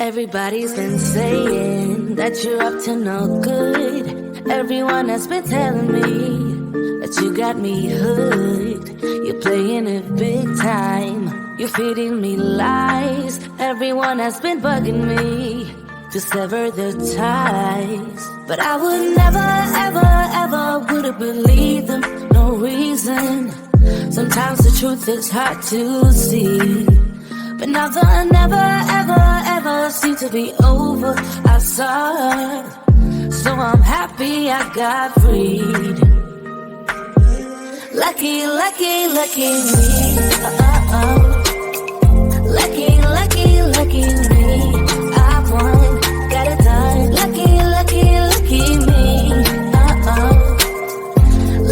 Everybody's been saying that you're up to no good. Everyone has been telling me that you got me hooked. You're playing it big time. You're feeding me lies. Everyone has been bugging me to sever the ties. But I would never, ever, ever would have believed them. No reason. Sometimes the truth is hard to see. But now the never, ever, ever seemed to be over. I saw it, so I'm happy I got freed. Lucky, lucky, lucky me. Lucky, lucky, lucky me. I won, got it done. Lucky, lucky, lucky me.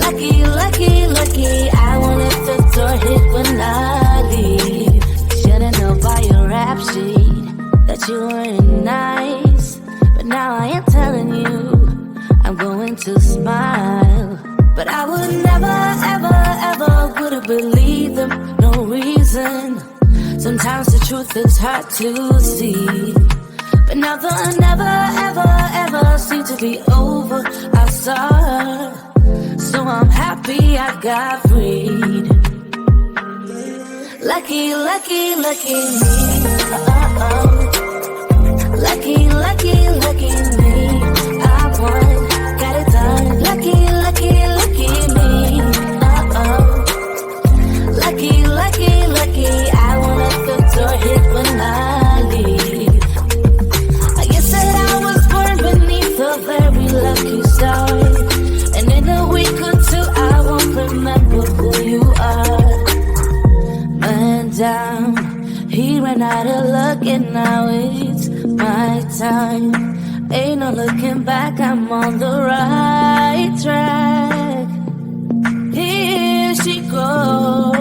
Lucky, lucky, lucky. I won't let the door hit when I leave. Should've known by your rap sheet that you weren't nice. But now I am telling you, I'm going to smile. But I would never, ever, ever would have believed them. No reason. Sometimes the truth is hard to see. But now the never, ever, ever seemed to be over. I saw her, so I'm happy I got freed. Lucky, lucky, lucky me. Lucky, lucky, lucky me. I won, got it done. Lucky, lucky, lucky me. Lucky, lucky, lucky. I won't let the door hit when I leave. I guess that I was born beneath a very lucky star. And in a week or two I won't remember who you are. Man down, he ran out of luck and now it's my time. Ain't no looking back, I'm on the right track. Here she goes.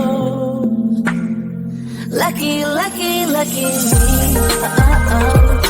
Lucky, lucky, lucky me.